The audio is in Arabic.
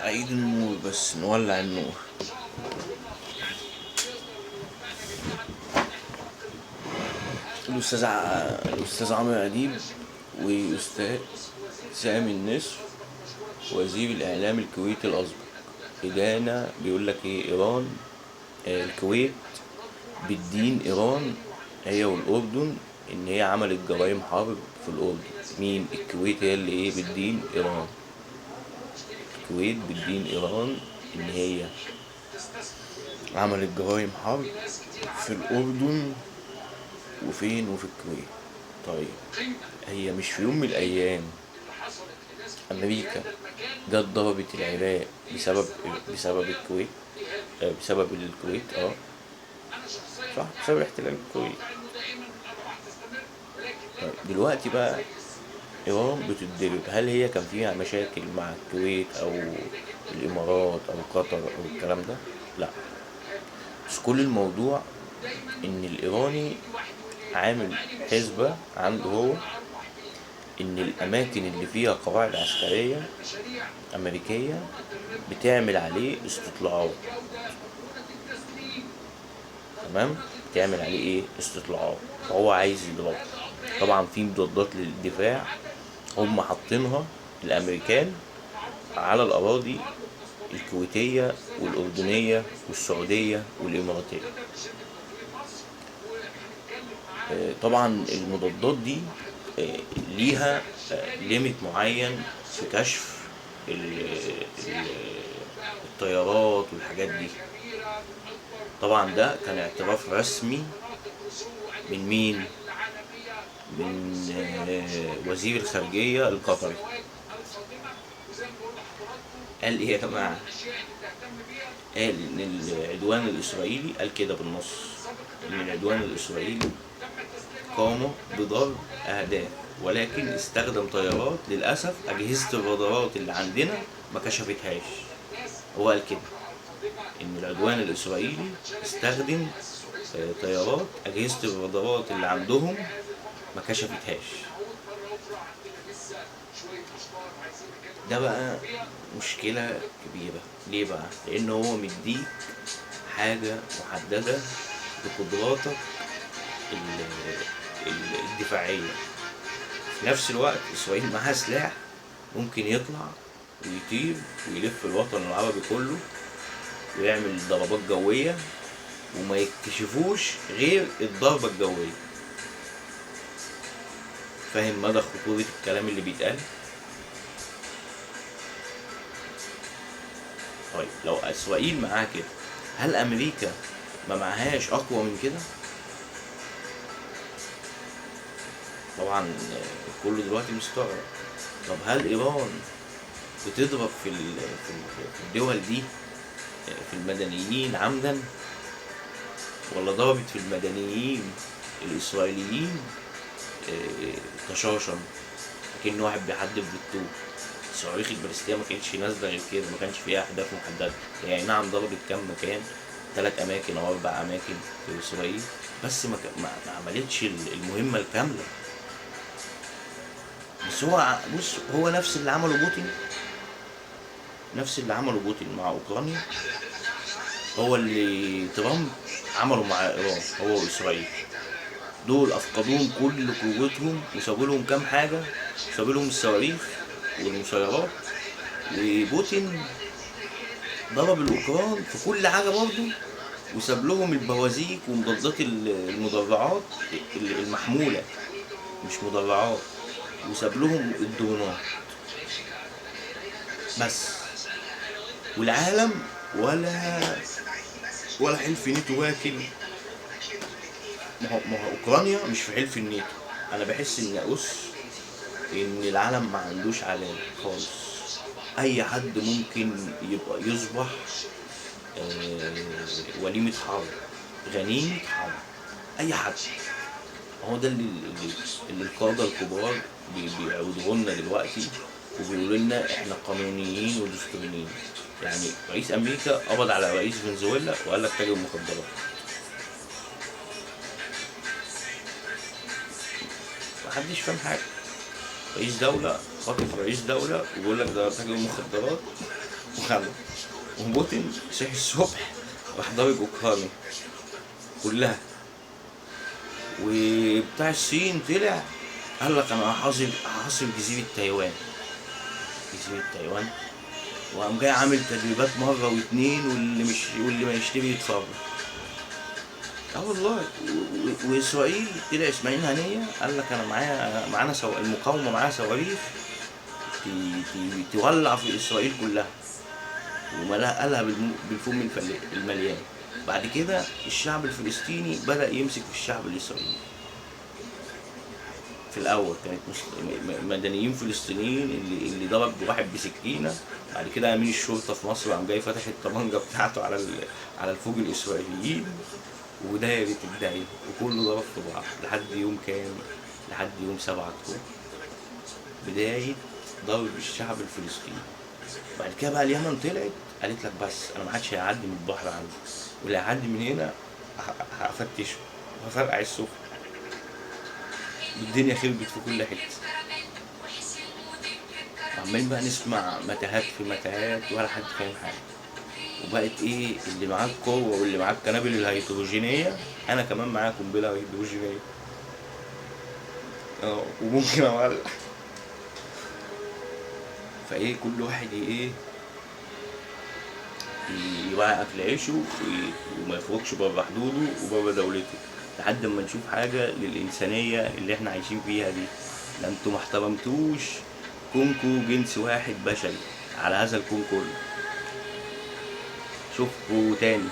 أعيد النور بس نولع النور. الأستاذ عمرو أديب وأستاذ سامي النسر وزير الإعلام الكويتي الأسبق إدانة بيقول لك إيه إيران، الكويت بتدين إيران هي والأردن إن هي عملت جرائم حرب في الأردن. مين؟ الكويت هي اللي إيه بتدين إيران. الكويت بتدين إيران إن هي عملت جرائم حرب في الأردن وفين وفي الكويت. طيب هي مش في يوم من الأيام أمريكا جت ضربت العراق بسبب الكويت، بسبب الكويت صح، بسبب احتلال الكويت. طيب دلوقتي بقى إيران بتتضرب، هل هي كان فيها مشاكل مع الكويت أو الإمارات أو قطر أو الكلام ده؟ لأ، بس كل الموضوع إن الإيراني عامل حسبة عنده هو إن الأماكن اللي فيها قواعد عسكرية أمريكية بتعمل عليه استطلاعات. تمام، بتعمل عليه إيه؟ استطلاعات، فهو عايز يضربه. طبعا في مضادات للدفاع هم حاطينها الأمريكان على الأراضي الكويتية والأردنية والسعودية والإماراتية. طبعا المضادات دي ليها ليميت معين في كشف الطيارات والحاجات دي. طبعا ده كان اعتراف رسمي من مين؟ من وزير الخارجية القطري. قال ايه يا جماعة؟ قال ان العدوان الاسرائيلي، قال كده بالنص، ان العدوان الاسرائيلي قاموا بضرب اهداف ولكن استخدم طيارات، للاسف اجهزة الرادارات اللي عندنا ما كشفتهاش. هو قال كده ان العدوان الاسرائيلي استخدم طيارات، اجهزة الرادارات اللي عندهم ما كشفتهاش. ده بقى مشكلة كبيرة. ليه بقى؟ لأنه هو مديك حاجة محددة بقدراتك الدفاعية. في نفس الوقت إسرائيل معاها سلاح ممكن يطلع ويطير ويلف الوطن العربي كله ويعمل ضربات جوية وما يكتشفوش غير الضربة الجوية. فاهم مدى خطورة الكلام اللي بيتقال؟ طيب لو اسرائيل معاها كده، هل امريكا ما معهاش اقوى من كده؟ طبعا كله دلوقتي مستغرب. طب هل ايران بتضرب في الدول دي في المدنيين عمدا، ولا ضربت في المدنيين الاسرائيليين طشاشا كأنه واحد بيحدف بالطوب؟ الصواريخ البالستية ما كانتش نازلة غير كده، ما كانش فيها أهداف محددة. يعني نعم ضربت كام مكان، 3 أماكن أو 4 أماكن في إسرائيل، بس ما عملتش المهمة الكاملة. بس هو نفس اللي عمله بوتين، نفس اللي عمله بوتين مع أوكرانيا هو اللي ترامب عمله مع إيران هو وإسرائيل. دول أفقدوهم كل قوتهم وسابوا لهم كام حاجة، سابوا لهم الصواريخ والمسيرات. وبوتين ضرب الأوكران في كل حاجة برضه، وساب لهم البوازيك ومضادات المدرعات المحمولة، مش مدرعات، وساب لهم الدرونات بس. والعالم ولا حلف نيتو واكل. ما هو اوكرانيا مش في حلف النيتو. انا بحس ان العالم ما عندوش علام خالص. اي حد ممكن يبقى يصبح وليمة حرب، غنيمة حرب، اي حد. هو ده اللي القادة الكبار بيعودوا لنا دلوقتي وبيقولوا لنا احنا قانونيين ودستوريين. يعني رئيس امريكا قبض على رئيس فنزويلا وقال لك تاجر مخدرات. محدش فاهم حاجة. رئيس دولة خاطف رئيس دولة ويقول لك ده تاجر مخدرات وخلع. وبوتين صحي الصبح راح ضارب اوكرانيا كلها. وبتاع الصين طلع قال لك انا هحاصر جزيرة تايوان. جزيرة تايوان. وقام جاي عامل تدريبات مرة واتنين، واللي ما يشتري يتفرج. اه والله. واسرائيل طلع اسماعيل هنية قال لك انا معانا المقاومة معاها صواريخ تولع في اسرائيل كلها، وملاها قالها بالفم المليان. بعد كده الشعب الفلسطيني بدأ يمسك في الشعب الإسرائيلي. في الأول كانت مدنيين فلسطينيين اللي ضرب واحد بسكينة. بعد كده أمين الشرطة في مصر قام جاي فتح الطبنجة بتاعته على الفوج الإسرائيليين، ودايرة الدايرة وكله ضرب في بعض لحد يوم كام؟ لحد يوم 7 أكتوبر، بداية ضرب الشعب الفلسطيني. بعد كده بقى اليمن طلعت قالت لك بس انا ما حدش هيعدي من البحر عندي، واللي هيعدي من هنا هفتشه وهفرقع السفن. الدنيا خربت في كل حته. عمالين بقى نسمع متاهات في متاهات ولا حد فاهم حاجه. وبقت ايه اللي معاه القوه واللي معاه القنابل الهيدروجينيه، انا كمان معايا قنبله هيدروجينيه وممكن اولع. فايه كل واحد ايه يوعي اكل عيشه وما يخرجش بره حدوده وبره دولته، لحد ما نشوف حاجه للانسانيه اللي احنا عايشين فيها دي. ده انتوا ما احترمتوش كونكو جنس واحد بشري على هذا الكون كله. شوفوا تاني.